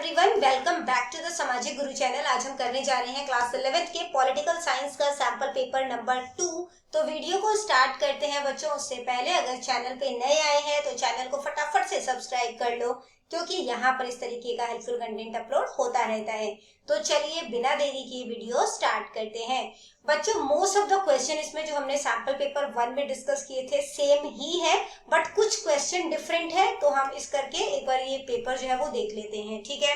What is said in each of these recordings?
Everyone, welcome back to the Samajik Guru channel. आज हम करने जा रहे हैं क्लास 11th के पॉलिटिकल साइंस का सैंपल पेपर नंबर 2। तो वीडियो को स्टार्ट करते हैं बच्चों। उससे पहले अगर चैनल पे नए आए हैं तो चैनल को फटाफट से सब्सक्राइब कर लो, क्योंकि यहाँ पर इस तरीके का हेल्पफुल कंटेंट अपलोड होता रहता है। तो चलिए बिना देरी किए वीडियो स्टार्ट करते हैं। बच्चों, मोस्ट ऑफ द क्वेश्चन इसमें जो हमने सैंपल पेपर 1 में डिस्कस किए थे सेम ही है, बट कुछ क्वेश्चन डिफरेंट है। तो हम इस करके एक बार ये पेपर जो है वो देख लेते हैं, ठीक है।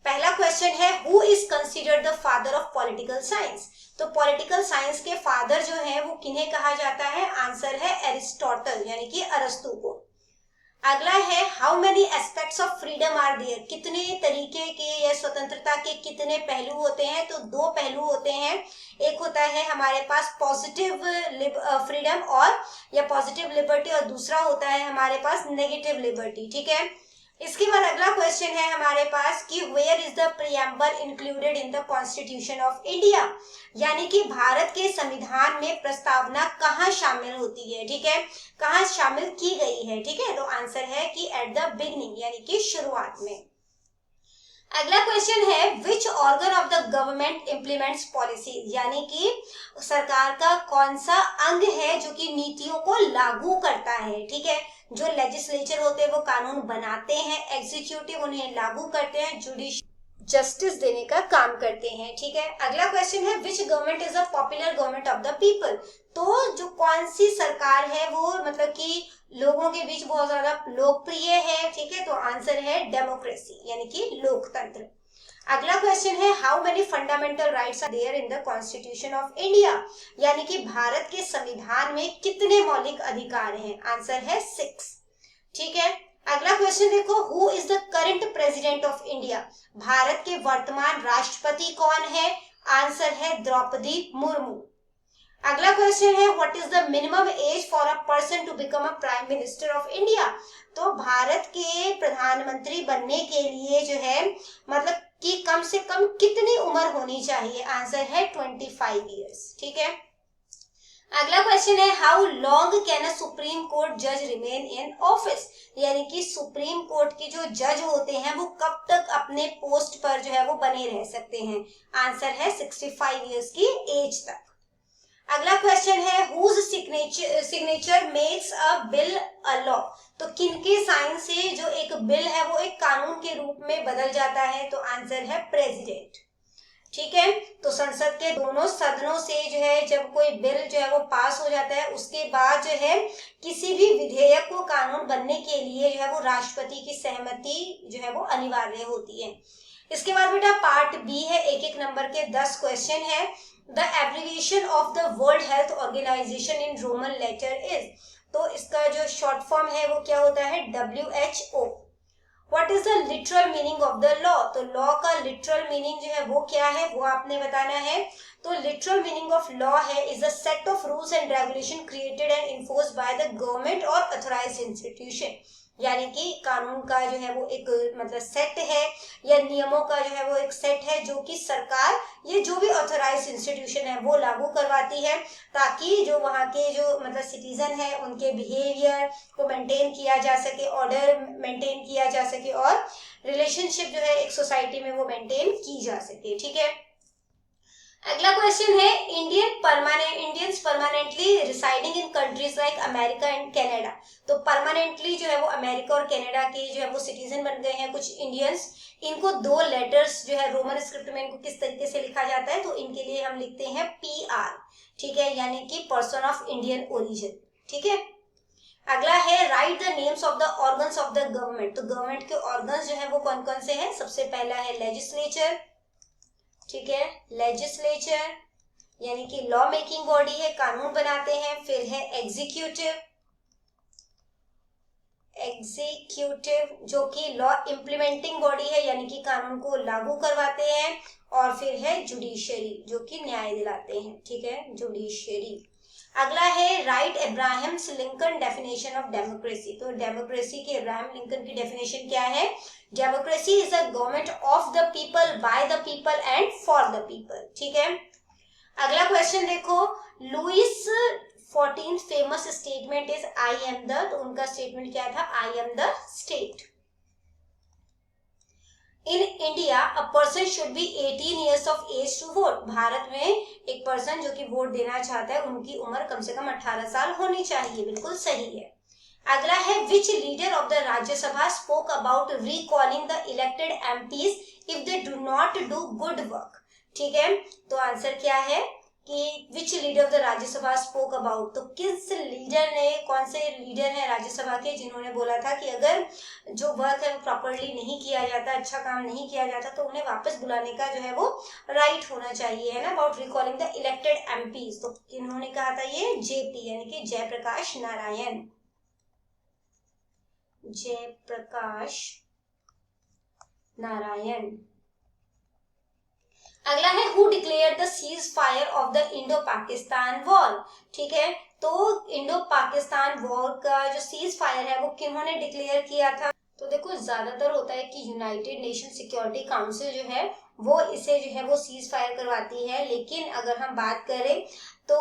पहला क्वेश्चन है, who is considered the father of political science. तो पॉलिटिकल साइंस के फादर जो है वो किन्हें कहा जाता है? आंसर है एरिस्टोटल यानी कि अरस्तु को। अगला है, how many aspects of freedom are there. कितने तरीके के या स्वतंत्रता के कितने पहलू होते हैं? तो 2 पहलू होते हैं। एक होता है हमारे पास पॉजिटिव फ्रीडम और या पॉजिटिव लिबर्टी, और दूसरा होता है हमारे पास नेगेटिव लिबर्टी, ठीक है। इसके बाद अगला क्वेश्चन है हमारे पास कि where is the preamble included in the constitution of India. यानी कि भारत के संविधान में प्रस्तावना कहाँ शामिल होती है, ठीक है, कहाँ शामिल की गई है, ठीक है। तो आंसर है कि एट द बिगिनिंग यानी कि शुरुआत में। अगला क्वेश्चन है, which organ of the government implements policy. यानी कि सरकार का कौन सा अंग है जो कि नीतियों को लागू करता है, ठीक है। जो लेजिस्लेचर होते हैं वो कानून बनाते हैं, एग्जीक्यूटिव उन्हें लागू करते हैं, जुडिशियल जस्टिस देने का काम करते हैं, ठीक है। अगला क्वेश्चन है, which government is a popular government of the people. तो जो कौन सी सरकार है वो मतलब कि लोगों के बीच बहुत ज्यादा लोकप्रिय है, ठीक है। तो आंसर है डेमोक्रेसी यानी कि लोकतंत्र। अगला क्वेश्चन है, how many fundamental rights are there in the constitution of India. यानी कि भारत के संविधान में कितने मौलिक अधिकार हैं? आंसर है 6, ठीक है। अगला क्वेश्चन देखो, who is the current president of India. Bharat के वर्तमान राष्ट्रपति कौन है? आंसर है द्रौपदी मुर्मू। अगला क्वेश्चन है, what is the minimum age for a person to become a prime minister of India. तो भारत के प्रधानमंत्री बनने के लिए जो है मतलब कि कम से कम कितनी उम्र होनी चाहिए? आंसर है 25 ईयर्स, ठीक है। अगला क्वेश्चन है, how long can a supreme court जज रिमेन इन ऑफिस। यानी कि सुप्रीम कोर्ट के जो जज होते हैं वो कब तक अपने पोस्ट पर जो है वो बने रह सकते हैं? आंसर है 65 ईयर्स की एज तक। अगला क्वेश्चन है, whose signature makes a bill a law. तो किनके साइन से जो एक बिल है वो एक कानून के रूप में बदल जाता है? तो आंसर है प्रेसिडेंट, ठीक है। तो संसद के दोनों सदनों से जो है जब कोई बिल जो है वो पास हो जाता है, उसके बाद जो है किसी भी विधेयक को कानून बनने के लिए जो है वो राष्ट्रपति की सहमति जो है वो अनिवार्य होती है। इसके बाद बेटा पार्ट बी है, एक नंबर के 10 क्वेश्चन है। The abbreviation of the world health organisation in Roman letter is. तो इसका जो शॉर्ट फॉर्म है वो क्या होता है? WHO। What is the literal meaning of the law. तो लॉ का लिटरल मीनिंग जो है वो क्या है वो आपने बताना है। तो लिटरल मीनिंग ऑफ लॉ है is a set of rules and regulation created and enforced by the government और अथॉराइज्ड इंस्टीट्यूशन। यानी कि कानून का जो है वो एक मतलब सेट है या नियमों का जो है वो एक सेट है जो कि सरकार ये जो भी ऑथराइज्ड इंस्टीट्यूशन है वो लागू करवाती है, ताकि जो वहाँ के जो मतलब सिटीजन है उनके बिहेवियर को मेंटेन किया जा सके, ऑर्डर मेंटेन किया जा सके और रिलेशनशिप जो है एक सोसाइटी में वो मेंटेन की जा सके, ठीक है। अगला क्वेश्चन है, Indians permanently residing in countries like America and Canada. तो परमानेंटली जो है वो अमेरिका और कनाडा के जो है वो सिटीजन बन गए हैं कुछ इंडियंस। इनको 2 लेटर्स जो है रोमन स्क्रिप्ट में इनको किस तरीके से लिखा जाता है? तो इनके लिए हम लिखते हैं PR, ठीक है, यानी कि पर्सन ऑफ इंडियन ओरिजिन, ठीक है। अगला है, right the names of the organs of the government. तो गवर्नमेंट के ऑर्गन्स जो है वो कौन कौन से हैं? सबसे पहला है लेजिस्लेचर, ठीक है, लेजिस्लेचर यानी कि लॉ मेकिंग बॉडी है, कानून बनाते हैं। फिर है एग्जीक्यूटिव जो कि लॉ इम्प्लीमेंटिंग बॉडी है यानी कि कानून को लागू करवाते हैं। और फिर है जुडिशरी जो कि न्याय दिलाते हैं, ठीक है, जुडिशरी। अगला है, write Abraham's Lincoln definition of democracy. तो डेमोक्रेसी के अब्राहम लिंकन की डेफिनेशन क्या है? Democracy is a government of the people, by the people and for the people, ठीक है। अगला क्वेश्चन देखो, Louis 14 famous statement is I am the. तो उनका स्टेटमेंट क्या था? I am the state. In India a person should be 18 years of age to vote. भारत में एक पर्सन जो कि वोट देना चाहता है उनकी उम्र कम से कम 18 साल होनी चाहिए। बिल्कुल सही है। अगला है which leader of the Rajya Sabha spoke about recalling the elected MPs if they do not do good work. ठीक है, तो आंसर क्या है कि which leader of the Rajya Sabha spoke about, तो किस लीडर ने, कौन से लीडर हैं राज्यसभा के जिन्होंने बोला था कि अगर जो वर्क है वो प्रॉपरली नहीं किया जाता, अच्छा काम नहीं किया जाता, तो उन्हें वापस बुलाने का जो है वो राइट होना चाहिए, है ना, about recalling the elected MPs. तो किन्होंने कहा था ये? जेपी यानी कि जयप्रकाश नारायण, जयप्रकाश नारायण। अगला है who declare the cease fire of the Indo Pakistan war. ठीक है, तो इंडो पाकिस्तान वॉर का जो सीज फायर है वो किन्होंने डिक्लेयर किया था? तो देखो ज्यादातर होता है कि यूनाइटेड नेशन सिक्योरिटी काउंसिल जो है वो इसे जो है वो सीज फायर करवाती है, लेकिन अगर हम बात करें तो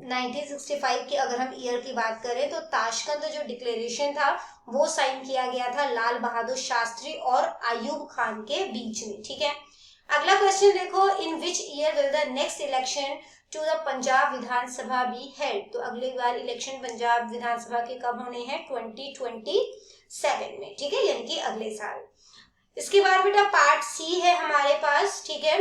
1965 की अगर हम ईयर की बात करें तो ताशकंद जो डिक्लेरेशन था वो साइन किया गया था लाल बहादुर शास्त्री और आयूब खान के बीच में। ठीक है, अगला क्वेश्चन देखो, in which year will the next election to the Punjab Vidhan Sabha be held. तो अगली बार इलेक्शन पंजाब विधानसभा के कब होने हैं? 2027 में। ठीक है, यानी कि अगले साल। इसके बाद बेटा पार्ट सी है हमारे पास। ठीक है,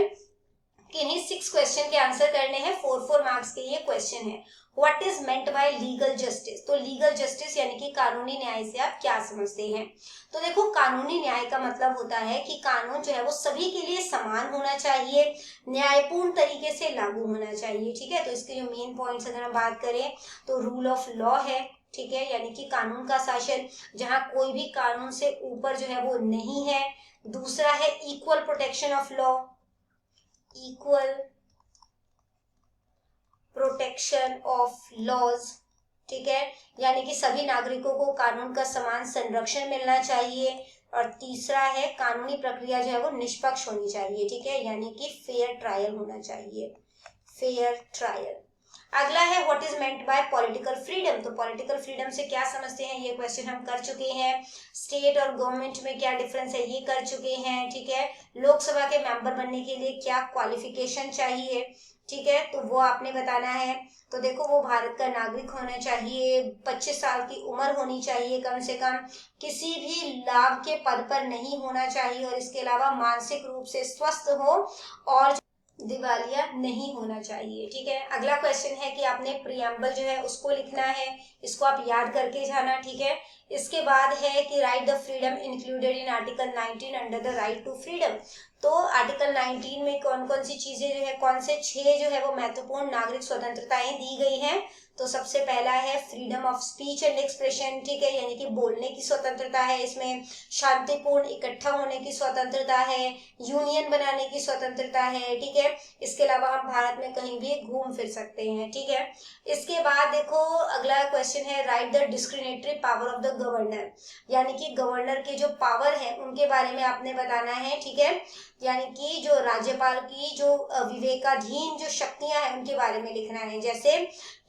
किन्हीं 6 क्वेश्चन के आंसर करने हैं, 4 मार्क्स के ये क्वेश्चन है। What is meant by legal justice. तो लीगल जस्टिस यानी कि कानूनी न्याय से आप क्या समझते हैं? तो देखो कानूनी न्याय का मतलब होता है कि कानून जो है वो सभी के लिए समान होना चाहिए, न्यायपूर्ण तरीके से लागू होना चाहिए। ठीक है, तो इसके जो मेन पॉइंट्स अगर हम बात करें तो रूल ऑफ लॉ है। ठीक है, यानी कि कानून का शासन, जहां कोई भी कानून से ऊपर जो है वो नहीं है। दूसरा है equal protection of law, equal protection of laws. ठीक है, यानी कि सभी नागरिकों को कानून का समान संरक्षण मिलना चाहिए। और तीसरा है कानूनी प्रक्रिया जो है वो निष्पक्ष होनी चाहिए। ठीक है, यानी कि फेयर ट्रायल होना चाहिए, फेयर ट्रायल। अगला है what is meant by political freedom. तो पॉलिटिकल फ्रीडम से क्या समझते हैं, ये क्वेश्चन हम कर चुके हैं। स्टेट और गवर्नमेंट में क्या डिफरेंस है ये कर चुके हैं। ठीक है, लोकसभा के मेंबर बनने के लिए क्या क्वालिफिकेशन चाहिए, ठीक है, तो वो आपने बताना है। तो देखो वो भारत का नागरिक होना चाहिए, 25 साल की उम्र होनी चाहिए कम से कम, किसी भी लाभ के पद पर नहीं होना चाहिए, और इसके अलावा मानसिक रूप से स्वस्थ हो और दिवालिया नहीं होना चाहिए। ठीक है, अगला क्वेश्चन है कि आपने प्रियम्बल जो है उसको लिखना है, इसको आप याद करके जाना। ठीक है, इसके बाद है कि write the freedom included in article 19 under the right to freedom. तो आर्टिकल 19 में कौन कौन सी चीजें जो है, कौन से 6 जो है वो महत्वपूर्ण नागरिक स्वतंत्रताएं दी गई हैं। तो सबसे पहला है freedom of speech and expression. ठीक है, यानी कि बोलने की स्वतंत्रता है, इसमें शांतिपूर्ण इकट्ठा होने की स्वतंत्रता है, यूनियन बनाने की स्वतंत्रता है। ठीक है, इसके अलावा हम भारत में कहीं भी घूम फिर सकते हैं। ठीक है, इसके बाद देखो अगला क्वेश्चन है right the discriminatory power of the governor, यानी कि गवर्नर के जो पावर है उनके बारे में आपने बताना है। ठीक है, यानी कि जो राज्यपाल की जो विवेकाधीन जो शक्तियां हैं उनके बारे में लिखना है। जैसे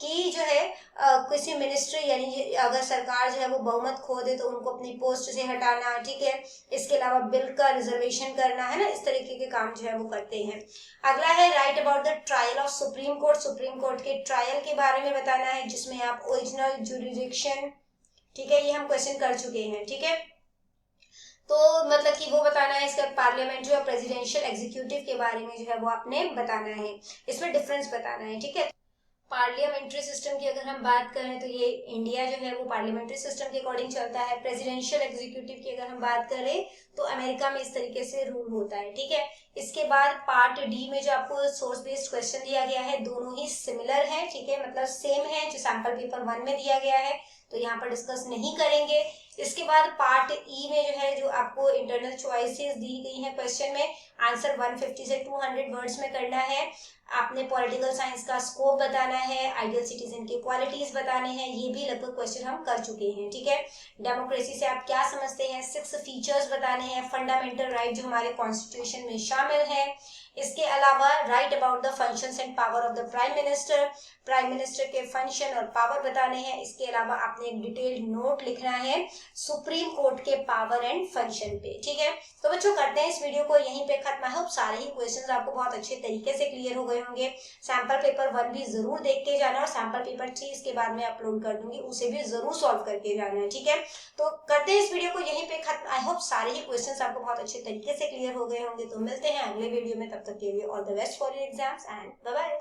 कि जो है किसी मिनिस्ट्री यानी अगर सरकार जो है वो बहुमत खो दे तो उनको अपनी पोस्ट से हटाना। ठीक है, इसके अलावा बिल का रिजर्वेशन करना, है ना, इस तरीके के काम जो है वो करते हैं। अगला है right about the trial of supreme court. Supreme court के ट्रायल के बारे में बताना है, जिसमें आप ओरिजिनल जुरिडिक्शन, ठीक है, ये हम क्वेश्चन कर चुके हैं। ठीक है, तो मतलब कि वो बताना है। इसका पार्लियामेंट जो है प्रेसिडेंशियल एग्जीक्यूटिव के बारे में जो है वो आपने बताना है, इसमें डिफरेंस बताना है। ठीक है, पार्लियामेंट्री सिस्टम की अगर हम बात करें तो ये इंडिया जो है वो पार्लियामेंट्री सिस्टम के अकॉर्डिंग चलता है। प्रेसिडेंशियल एग्जीक्यूटिव की अगर हम बात करें तो अमेरिका में इस तरीके से रूल होता है। ठीक है, इसके बाद पार्ट डी में जो आपको सोर्स बेस्ड क्वेश्चन दिया गया है दोनों ही सिमिलर है। ठीक है, मतलब सेम है जो सैंपल पेपर 1 में दिया गया है, तो यहाँ पर डिस्कस नहीं करेंगे। इसके बाद पार्ट ई में जो है जो आपको इंटरनल चॉइसेस दी गई है क्वेश्चन में, आंसर 150 से 200 वर्ड्स में करना है। आपने पॉलिटिकल साइंस का स्कोप बताना है, आइडियल सिटीजन की क्वालिटीज बताने हैं, ये भी लगभग क्वेश्चन हम कर चुके हैं। ठीक है, डेमोक्रेसी से आप क्या समझते हैं, 6 फीचर्स बताने हैं, फंडामेंटल राइट जो हमारे कॉन्स्टिट्यूशन में शामिल है। इसके अलावा right about the functions and power of the prime minister, prime minister के फंक्शन और पावर बताने हैं। इसके अलावा आपने आपने एक डिटेल्ड नोट लिखना है सुप्रीम कोर्ट के पावर एंड फंक्शन पे। ठीक है, तो बच्चों करते हैं इस वीडियो को यहीं पे खत्म। आई होप सारे ही क्वेश्चंस आपको बहुत अच्छे तरीके से क्लियर हो गए होंगे। सैंपल पेपर 1 भी जरूर देख के जाना और सैंपल पेपर 3 इसके बाद में अपलोड कर दूंगी, उसे भी जरूर सॉल्व करके जाना है। ठीक है, तो करते हैं इस वीडियो को यहीं पे खत्म। आई होप सारे ही क्वेश्चंस आपको बहुत अच्छे तरीके से क्लियर हो गए होंगे। तो मिलते हैं अगले वीडियो में, तब तक के लिए all the best for your exams and bye bye.